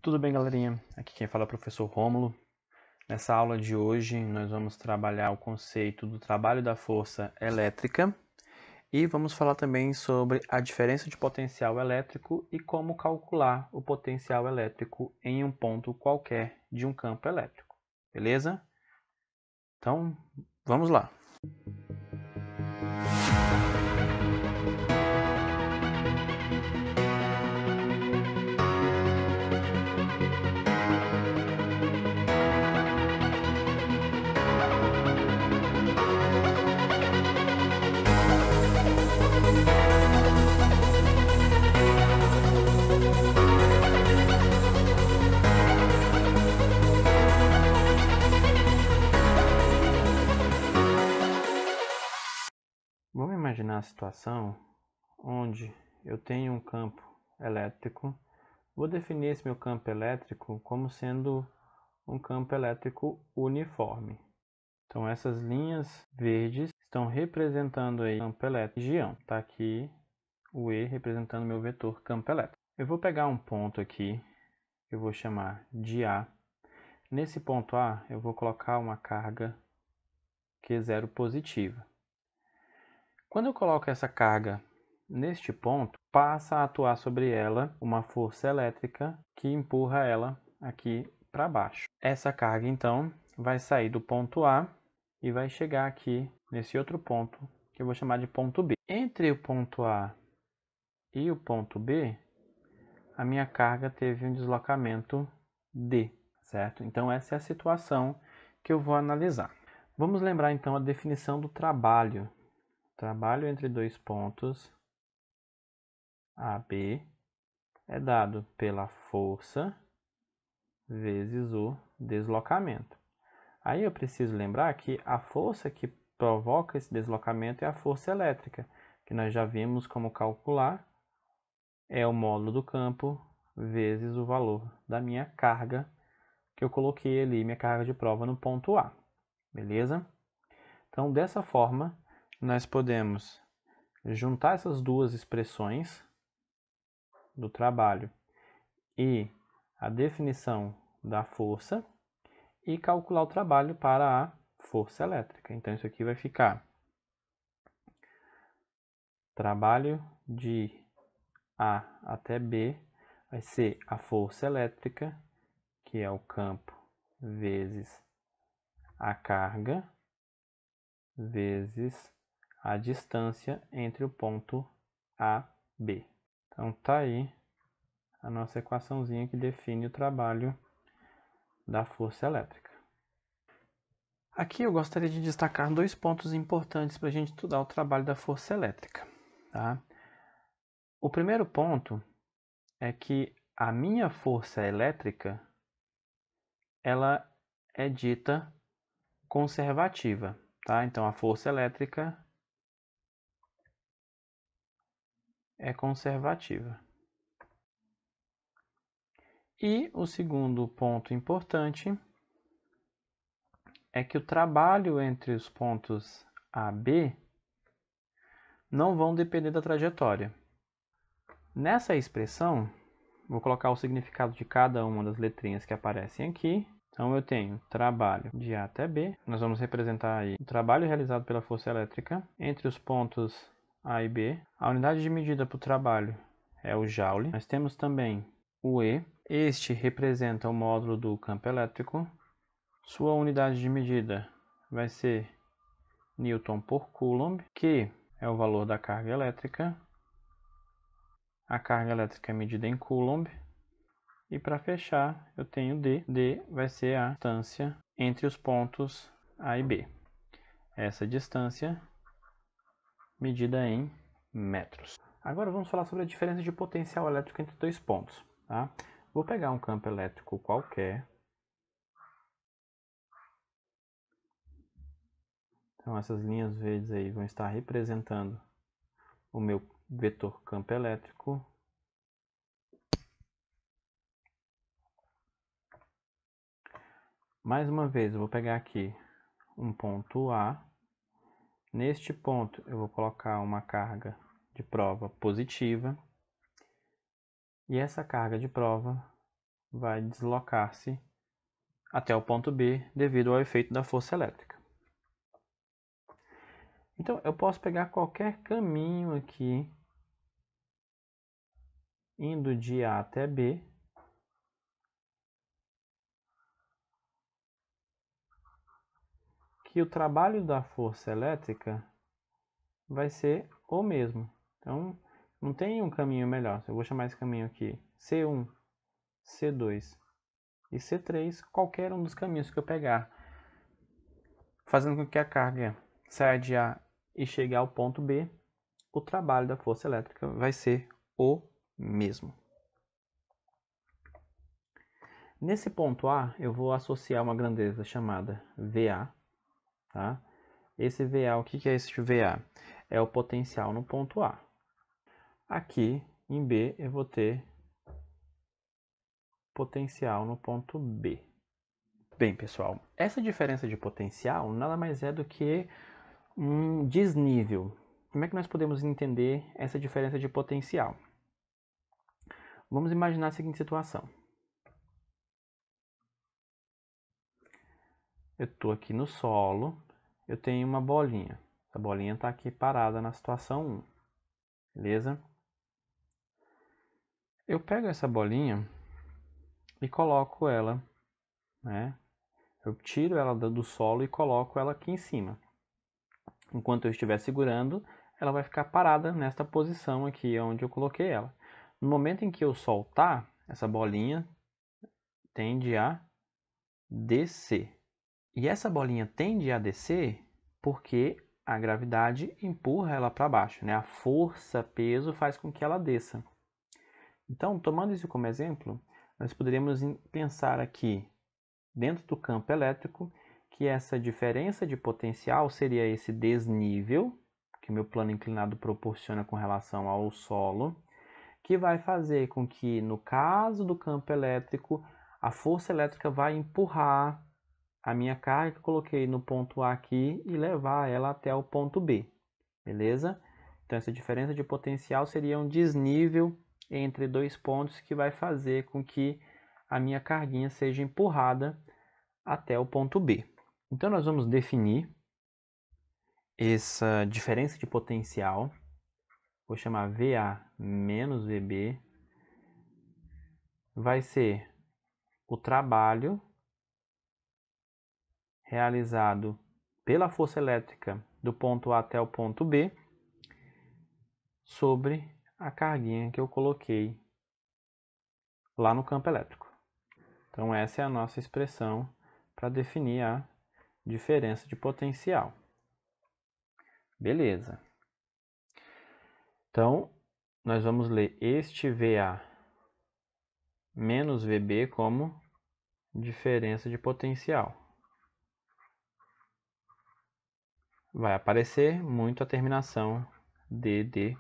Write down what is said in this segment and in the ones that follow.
Tudo bem, galerinha? Aqui quem fala é o professor Rômulo. Nessa aula de hoje nós vamos trabalhar o conceito do trabalho da força elétrica e vamos falar também sobre a diferença de potencial elétrico e como calcular o potencial elétrico em um ponto qualquer de um campo elétrico. Beleza? Então, vamos lá. Vamos imaginar a situação onde eu tenho um campo elétrico. Vou definir esse meu campo elétrico como sendo um campo elétrico uniforme. Então essas linhas verdes estão representando aí o campo elétrico região. Está aqui o E representando meu vetor campo elétrico. Eu vou pegar um ponto aqui, que eu vou chamar de A. Nesse ponto A eu vou colocar uma carga Q0 positiva. Quando eu coloco essa carga neste ponto, passa a atuar sobre ela uma força elétrica que empurra ela aqui para baixo. Essa carga, então, vai sair do ponto A e vai chegar aqui nesse outro ponto, que eu vou chamar de ponto B. Entre o ponto A e o ponto B, a minha carga teve um deslocamento D, certo? Então, essa é a situação que eu vou analisar. Vamos lembrar, então, a definição do trabalho. Trabalho entre dois pontos AB é dado pela força vezes o deslocamento. Aí eu preciso lembrar que a força que provoca esse deslocamento é a força elétrica, que nós já vimos como calcular, é o módulo do campo vezes o valor da minha carga, que eu coloquei ali, minha carga de prova no ponto A, beleza? Então, dessa forma, nós podemos juntar essas duas expressões do trabalho e a definição da força e calcular o trabalho para a força elétrica. Então, isso aqui vai ficar trabalho de A até B vai ser a força elétrica, que é o campo, vezes a carga, vezes a distância entre o ponto A e B. Então, tá aí a nossa equaçãozinha que define o trabalho da força elétrica. Aqui eu gostaria de destacar dois pontos importantes para a gente estudar o trabalho da força elétrica. Tá? O primeiro ponto é que a minha força elétrica ela é dita conservativa. Tá? Então a força elétrica é conservativa. E o segundo ponto importante é que o trabalho entre os pontos A e B não vão depender da trajetória. Nessa expressão, vou colocar o significado de cada uma das letrinhas que aparecem aqui. Então eu tenho trabalho de A até B. Nós vamos representar aí o trabalho realizado pela força elétrica entre os pontos A e B. A unidade de medida para o trabalho é o joule. Nós temos também o E. Este representa o módulo do campo elétrico. Sua unidade de medida vai ser Newton por Coulomb, que é o valor da carga elétrica. A carga elétrica é medida em Coulomb. E para fechar, eu tenho D. D vai ser a distância entre os pontos A e B. Essa distância medida em metros. Agora vamos falar sobre a diferença de potencial elétrico entre dois pontos. Tá? Vou pegar um campo elétrico qualquer. Então essas linhas verdes aí vão estar representando o meu vetor campo elétrico. Mais uma vez, eu vou pegar aqui um ponto A. Neste ponto, eu vou colocar uma carga de prova positiva. E essa carga de prova vai deslocar-se até o ponto B devido ao efeito da força elétrica. Então, eu posso pegar qualquer caminho aqui, indo de A até B, que o trabalho da força elétrica vai ser o mesmo. Então, não tem um caminho melhor. Eu vou chamar esse caminho aqui C1, C2 e C3, qualquer um dos caminhos que eu pegar, fazendo com que a carga saia de A e chegue ao ponto B, o trabalho da força elétrica vai ser o mesmo. Nesse ponto A, eu vou associar uma grandeza chamada VA. Tá? Esse VA, o que é esse VA? É o potencial no ponto A. Aqui, em B, eu vou ter potencial no ponto B. Bem, pessoal, essa diferença de potencial nada mais é do que um desnível. Como é que nós podemos entender essa diferença de potencial? Vamos imaginar a seguinte situação. Eu estou aqui no solo, eu tenho uma bolinha. Essa bolinha está aqui parada na situação 1. Beleza? Eu pego essa bolinha e coloco ela, né? Eu tiro ela do solo e coloco ela aqui em cima. Enquanto eu estiver segurando, ela vai ficar parada nesta posição aqui onde eu coloquei ela. No momento em que eu soltar, essa bolinha tende a descer. E essa bolinha tende a descer porque a gravidade empurra ela para baixo, né? A força, peso faz com que ela desça. Então, tomando isso como exemplo, nós poderíamos pensar aqui, dentro do campo elétrico, que essa diferença de potencial seria esse desnível, que meu plano inclinado proporciona com relação ao solo, que vai fazer com que, no caso do campo elétrico, a força elétrica vai empurrar a minha carga que eu coloquei no ponto A aqui e levar ela até o ponto B, beleza? Então, essa diferença de potencial seria um desnível entre dois pontos que vai fazer com que a minha carguinha seja empurrada até o ponto B. Então, nós vamos definir essa diferença de potencial. Vou chamar VA menos VB. Vai ser o trabalho realizado pela força elétrica do ponto A até o ponto B sobre a carguinha que eu coloquei lá no campo elétrico. Então, essa é a nossa expressão para definir a diferença de potencial. Beleza. Então, nós vamos ler este VA menos VB como diferença de potencial. Vai aparecer muito a terminação DDP.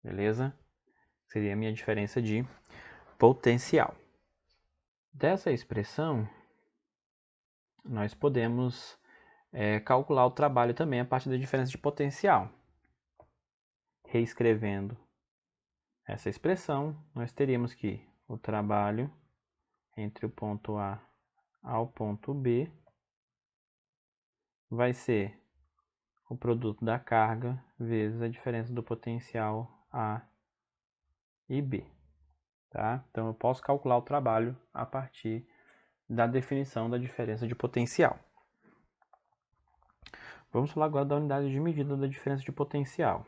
Beleza? Seria a minha diferença de potencial. Dessa expressão, nós podemos calcular o trabalho também a partir da diferença de potencial. Reescrevendo essa expressão, nós teríamos que o trabalho entre o ponto A ao ponto B vai ser o produto da carga vezes a diferença do potencial A e B. Tá? Então, eu posso calcular o trabalho a partir da definição da diferença de potencial. Vamos falar agora da unidade de medida da diferença de potencial.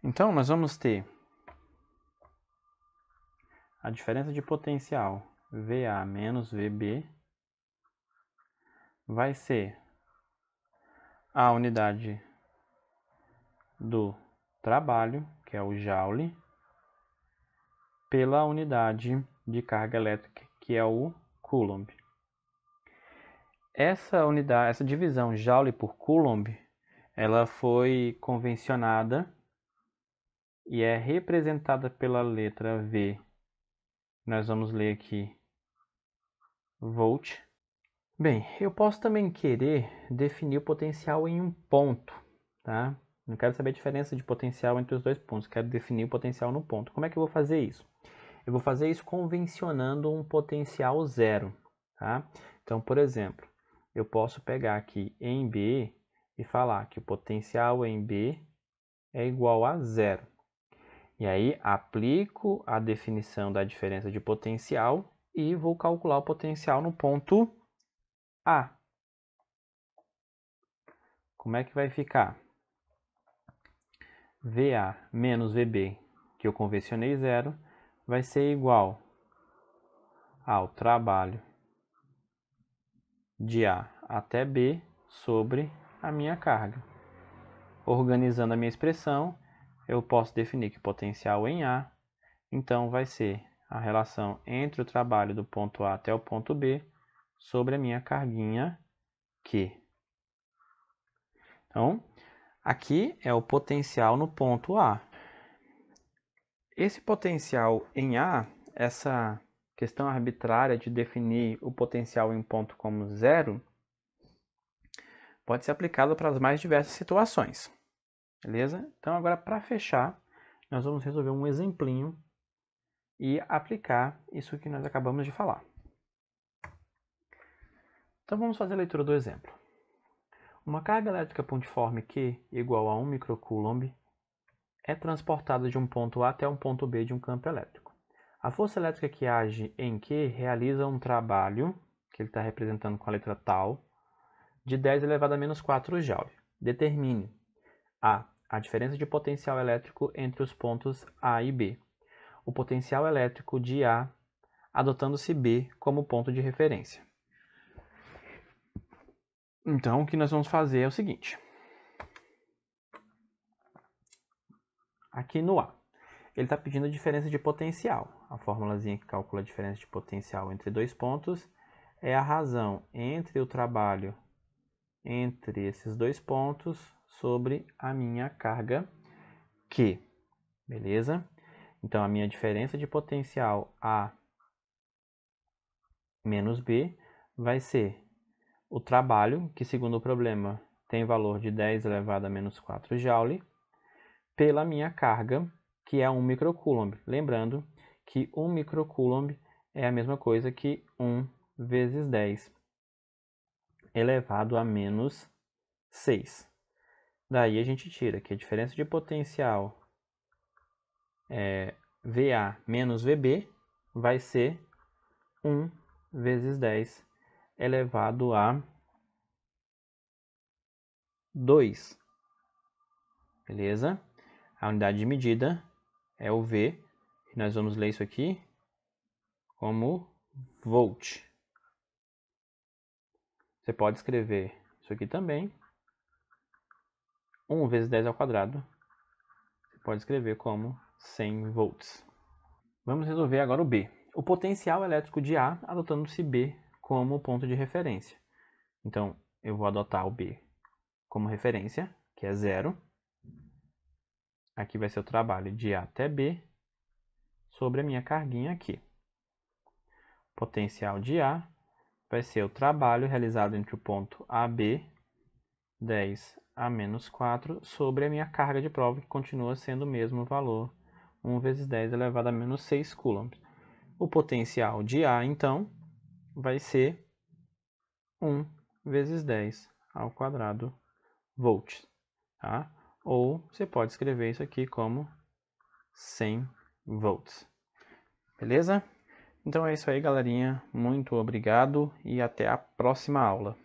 Então, nós vamos ter a diferença de potencial VA menos VB vai ser a unidade do trabalho, que é o Joule, pela unidade de carga elétrica, que é o Coulomb. Essa divisão Joule por Coulomb, ela foi convencionada e é representada pela letra V. Nós vamos ler aqui volt. Bem, eu posso também querer definir o potencial em um ponto, tá? Não quero saber a diferença de potencial entre os dois pontos, quero definir o potencial no ponto. Como é que eu vou fazer isso? Eu vou fazer isso convencionando um potencial zero, tá? Então, por exemplo, eu posso pegar aqui em B e falar que o potencial em B é igual a zero. E aí, aplico a definição da diferença de potencial e vou calcular o potencial no ponto A. Como é que vai ficar? VA menos VB, que eu convencionei zero, vai ser igual ao trabalho de A até B sobre a minha carga. Organizando a minha expressão, eu posso definir que o potencial em A, então vai ser a relação entre o trabalho do ponto A até o ponto B sobre a minha carguinha Q. Então, aqui é o potencial no ponto A. Esse potencial em A, essa questão arbitrária de definir o potencial em ponto como zero, pode ser aplicado para as mais diversas situações. Beleza? Então, agora para fechar, nós vamos resolver um exemplinho e aplicar isso que nós acabamos de falar. Então, vamos fazer a leitura do exemplo. Uma carga elétrica pontiforme Q igual a 1 microcoulomb é transportada de um ponto A até um ponto B de um campo elétrico. A força elétrica que age em Q realiza um trabalho, que ele está representando com a letra tal, de 10 elevado a menos 4 Joule. Determine a diferença de potencial elétrico entre os pontos A e B. O potencial elétrico de A, adotando-se B como ponto de referência. Então, o que nós vamos fazer é o seguinte. Aqui no A, ele está pedindo a diferença de potencial. A formulazinha que calcula a diferença de potencial entre dois pontos é a razão entre o trabalho entre esses dois pontos sobre a minha carga Q. Beleza? Então, a minha diferença de potencial A menos B vai ser o trabalho, que segundo o problema tem valor de 10 elevado a menos 4 Joule, pela minha carga, que é 1 microcoulomb. Lembrando que 1 microcoulomb é a mesma coisa que 1 vezes 10 elevado a menos 6. Daí a gente tira que a diferença de potencial VA menos VB vai ser 1 vezes 10 elevado a 2. Beleza? A unidade de medida é o V, e nós vamos ler isso aqui como volt. Você pode escrever isso aqui também. 1 vezes 10 ao quadrado, você pode escrever como 100 volts. Vamos resolver agora o B. O potencial elétrico de A, adotando-se B como ponto de referência. Então, eu vou adotar o B como referência, que é 0. Aqui vai ser o trabalho de A até B sobre a minha carguinha aqui. Potencial de A vai ser o trabalho realizado entre o ponto AB, 10 a menos 4, sobre a minha carga de prova, que continua sendo o mesmo valor, 1 vezes 10 elevado a menos 6 coulombs. O potencial de A, então, vai ser 1 vezes 10 ao quadrado volts. Tá? Ou você pode escrever isso aqui como 100 volts. Beleza? Então é isso aí, galerinha. Muito obrigado e até a próxima aula.